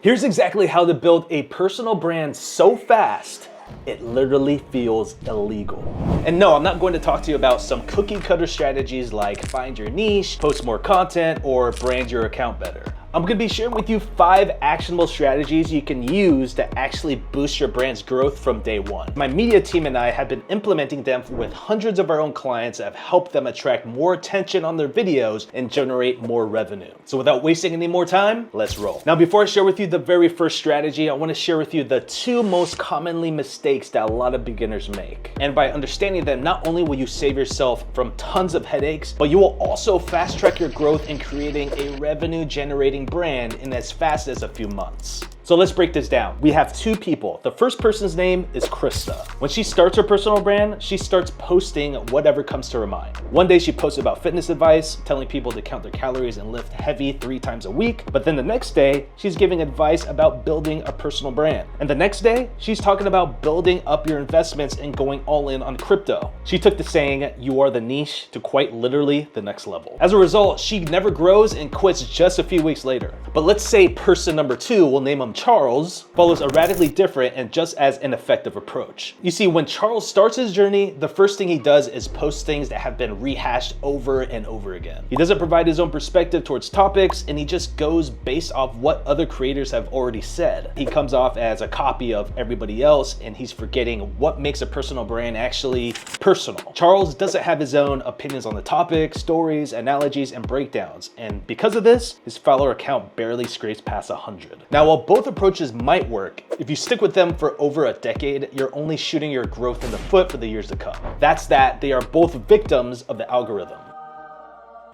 Here's exactly how to build a personal brand so fast it literally feels illegal. And no, I'm not going to talk to you about some cookie cutter strategies like find your niche, post more content, or brand your account better. I'm going to be sharing with you 5 actionable strategies you can use to actually boost your brand's growth from day one. My media team and I have been implementing them with hundreds of our own clients that have helped them attract more attention on their videos and generate more revenue. So without wasting any more time, let's roll. Now, before I share with you the very first strategy, I want to share with you the 2 most commonly mistakes that a lot of beginners make. And by understanding them, not only will you save yourself from tons of headaches, but you will also fast track your growth in creating a revenue generating brand in as fast as a few months. So let's break this down. We have 2 people. The first person's name is Krista. When she starts her personal brand, she starts posting whatever comes to her mind. One day she posts about fitness advice, telling people to count their calories and lift heavy 3 times a week. But then the next day, she's giving advice about building a personal brand. And the next day, she's talking about building up your investments and going all in on crypto. She took the saying, "You are the niche," to quite literally the next level. As a result, she never grows and quits just a few weeks later. But let's say person number 2, we'll name him Charles, follows a radically different and just as ineffective approach. You see, when Charles starts his journey, the first thing he does is post things that have been rehashed over and over again. He doesn't provide his own perspective towards topics, and he just goes based off what other creators have already said. He comes off as a copy of everybody else, and he's forgetting what makes a personal brand actually personal. Charles doesn't have his own opinions on the topic, stories, analogies, and breakdowns, and because of this, his follower count barely scrapes past 100. Now, while both approaches might work, if you stick with them for over a decade, you're only shooting your growth in the foot for the years to come. That's that they are both victims of the algorithm.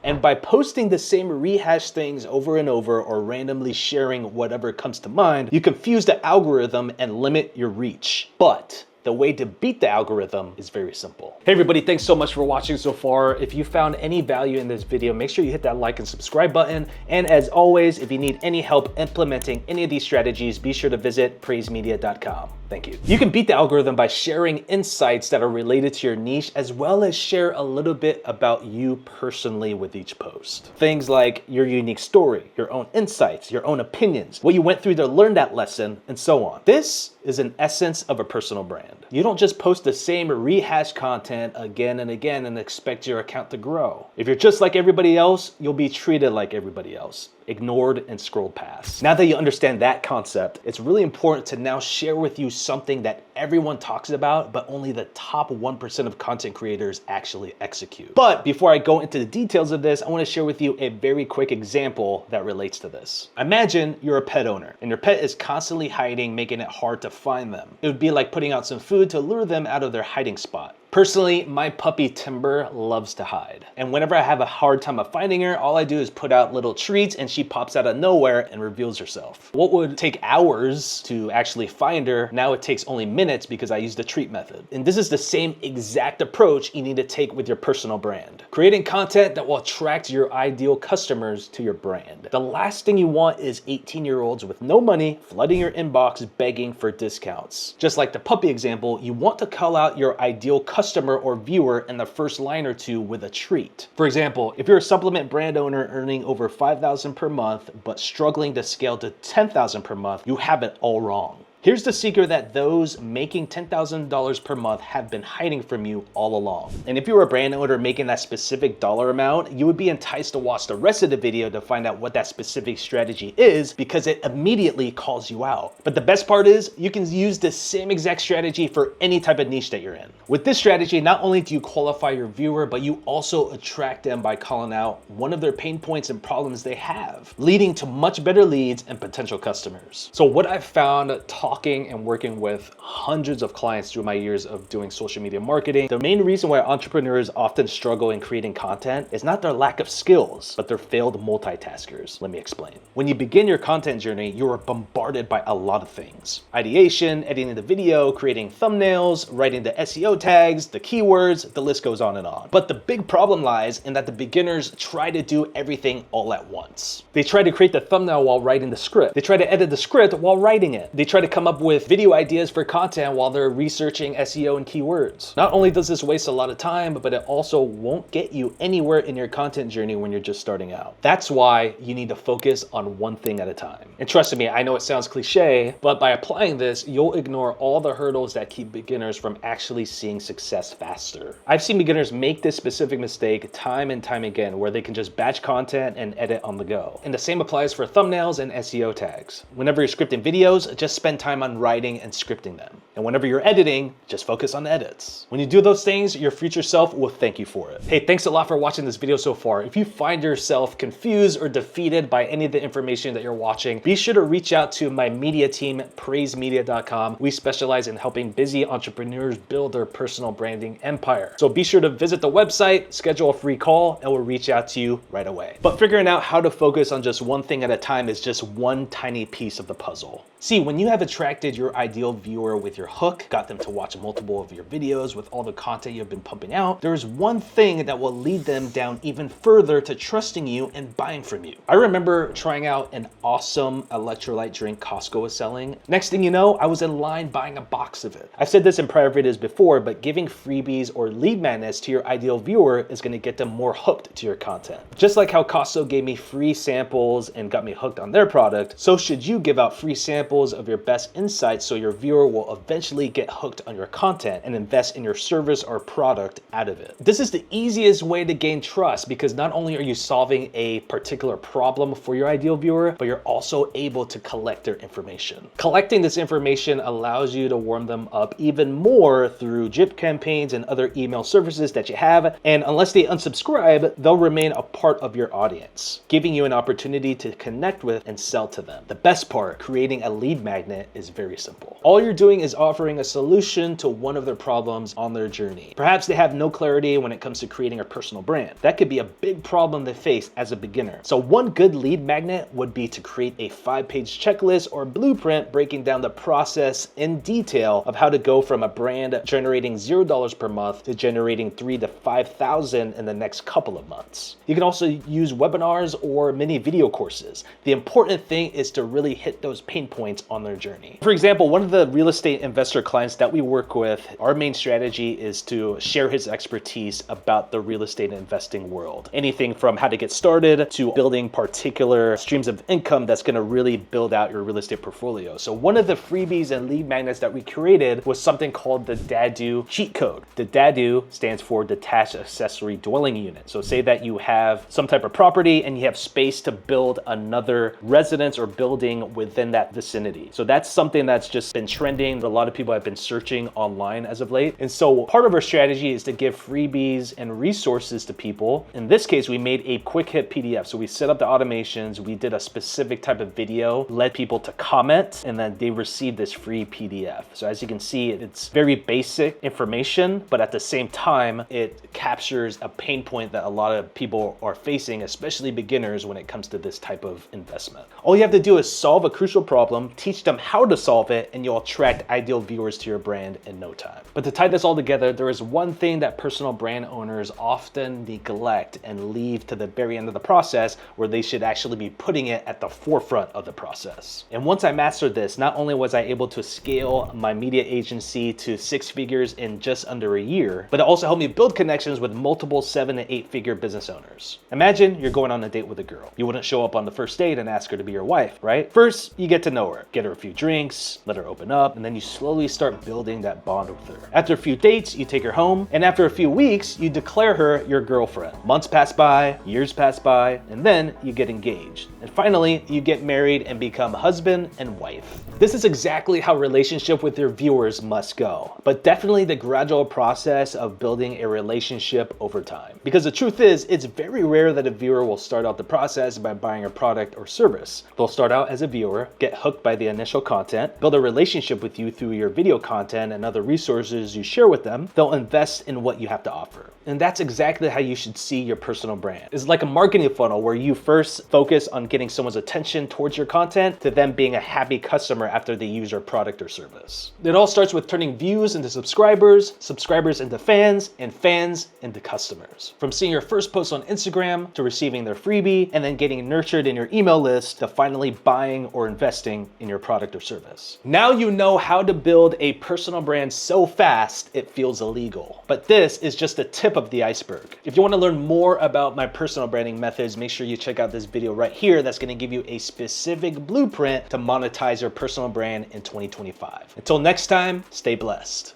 And by posting the same rehashed things over and over or randomly sharing whatever comes to mind, you confuse the algorithm and limit your reach. But the way to beat the algorithm is very simple. Hey everybody, thanks so much for watching so far. If you found any value in this video, make sure you hit that like and subscribe button. And as always, if you need any help implementing any of these strategies, be sure to visit praisemedia.com. Thank you. You can beat the algorithm by sharing insights that are related to your niche, as well as share a little bit about you personally with each post. Things like your unique story, your own insights, your own opinions, what you went through to learn that lesson, and so on. This is an essence of a personal brand. You don't just post the same rehashed content again and again and expect your account to grow. If you're just like everybody else, you'll be treated like everybody else, ignored and scrolled past. Now that you understand that concept, it's really important to now share with you something that everyone talks about, but only the top 1% of content creators actually execute. But before I go into the details of this, I want to share with you a very quick example that relates to this. Imagine you're a pet owner and your pet is constantly hiding, making it hard to find them. It would be like putting out some food to lure them out of their hiding spot. Personally, my puppy Timber loves to hide. And whenever I have a hard time of finding her, all I do is put out little treats and she pops out of nowhere and reveals herself. What would take hours to actually find her, now it takes only minutes because I use the treat method. And this is the same exact approach you need to take with your personal brand. Creating content that will attract your ideal customers to your brand. The last thing you want is 18-year-olds with no money flooding your inbox begging for discounts. Just like the puppy example, you want to call out your ideal customer or viewer in the first line or 2 with a treat. For example, if you're a supplement brand owner earning over $5,000 per month, but struggling to scale to $10,000 per month, you have it all wrong. Here's the secret that those making $10,000 per month have been hiding from you all along. And if you were a brand owner making that specific dollar amount, you would be enticed to watch the rest of the video to find out what that specific strategy is because it immediately calls you out. But the best part is you can use the same exact strategy for any type of niche that you're in. With this strategy, not only do you qualify your viewer, but you also attract them by calling out one of their pain points and problems they have, leading to much better leads and potential customers. So what I've found talking and working with hundreds of clients through my years of doing social media marketing, the main reason why entrepreneurs often struggle in creating content is not their lack of skills, but their failed multitaskers. Let me explain. When you begin your content journey, you are bombarded by a lot of things. Ideation, editing the video, creating thumbnails, writing the SEO tags, the keywords, the list goes on and on. But the big problem lies in that the beginners try to do everything all at once. They try to create the thumbnail while writing the script. They try to edit the script while writing it. They try to come up with video ideas for content while they're researching SEO and keywords. Not only does this waste a lot of time, but it also won't get you anywhere in your content journey when you're just starting out. That's why you need to focus on one thing at a time. And trust me, I know it sounds cliche, but by applying this, you'll ignore all the hurdles that keep beginners from actually seeing success faster. I've seen beginners make this specific mistake time and time again, where they can just batch content and edit on the go. And the same applies for thumbnails and SEO tags. Whenever you're scripting videos, just spend time on writing and scripting them. And whenever you're editing, just focus on edits. When you do those things, your future self will thank you for it. Hey, thanks a lot for watching this video so far. If you find yourself confused or defeated by any of the information that you're watching, be sure to reach out to my media team, praisemedia.com. We specialize in helping busy entrepreneurs build their personal branding empire. So be sure to visit the website, schedule a free call, and we'll reach out to you right away. But figuring out how to focus on just one thing at a time is just one tiny piece of the puzzle. See, when you have attracted your ideal viewer with your hook, got them to watch multiple of your videos with all the content you've been pumping out, there is one thing that will lead them down even further to trusting you and buying from you. I remember trying out an awesome electrolyte drink Costco was selling. Next thing you know, I was in line buying a box of it. I've said this in prior videos before, but giving freebies or lead magnets to your ideal viewer is going to get them more hooked to your content. Just like how Costco gave me free samples and got me hooked on their product, so should you give out free samples of your best insights so your viewer will eventually get hooked on your content and invest in your service or product out of it. This is the easiest way to gain trust, because not only are you solving a particular problem for your ideal viewer, but you're also able to collect their information. Collecting this information allows you to warm them up even more through drip campaigns and other email services that you have, and unless they unsubscribe, they'll remain a part of your audience, giving you an opportunity to connect with and sell to them. The best part, creating a lead magnet, is very simple. All you're doing is offering a solution to one of their problems on their journey. Perhaps they have no clarity when it comes to creating a personal brand. That could be a big problem they face as a beginner. So one good lead magnet would be to create a 5-page checklist or blueprint breaking down the process in detail of how to go from a brand generating $0 per month to generating $3,000 to $5,000 in the next couple of months. You can also use webinars or mini video courses. The important thing is to really hit those pain points on their journey. For example, one of the real estate investor clients that we work with, our main strategy is to share his expertise about the real estate investing world. Anything from how to get started to building particular streams of income that's going to really build out your real estate portfolio. So one of the freebies and lead magnets that we created was something called the DADU cheat code. The DADU stands for Detached Accessory Dwelling Unit. So say that you have some type of property and you have space to build another residence or building within that vicinity. So that's something that's just been trending. A lot of people have been searching online as of late. And so part of our strategy is to give freebies and resources to people. In this case, we made a quick hit PDF. So we set up the automations, we did a specific type of video, led people to comment, and then they received this free PDF. So as you can see, it's very basic information, but at the same time, it captures a pain point that a lot of people are facing, especially beginners, when it comes to this type of investment. All you have to do is solve a crucial problem, teach them how to solve it, and you'll attract ideal viewers to your brand in no time. But to tie this all together, there is one thing that personal brand owners often neglect and leave to the very end of the process, where they should actually be putting it at the forefront of the process. And once I mastered this, not only was I able to scale my media agency to 6 figures in just under a year, but it also helped me build connections with multiple 7 to 8 figure business owners. Imagine you're going on a date with a girl. You wouldn't show up on the first date and ask her to be your wife, right? First, you get to know her, get her a few drinks, let her open up, and then you slowly start building that bond with her. After a few dates, you take her home, and after a few weeks, you declare her your girlfriend. Months pass by, years pass by, and then you get engaged. And finally, you get married and become husband and wife. This is exactly how relationship with your viewers must go, but definitely the gradual process of building a relationship over time. Because the truth is, it's very rare that a viewer will start out the process by buying a product or service. They'll start out as a viewer, get hooked by the initial content, build a relationship with you through your video content and other resources you share with them. They'll invest in what you have to offer. And that's exactly how you should see your personal brand. It's like a marketing funnel where you first focus on getting someone's attention towards your content to them being a happy customer after they use your product or service. It all starts with turning views into subscribers, subscribers into fans, and fans into customers. From seeing your first post on Instagram to receiving their freebie and then getting nurtured in your email list to finally buying or investing in your product or service. Now you know how to build a personal brand so fast it feels illegal. But this is just the tip of the iceberg. If you want to learn more about my personal branding methods, make sure you check out this video right here that's going to give you a specific blueprint to monetize your personal brand in 2025. Until next time, stay blessed.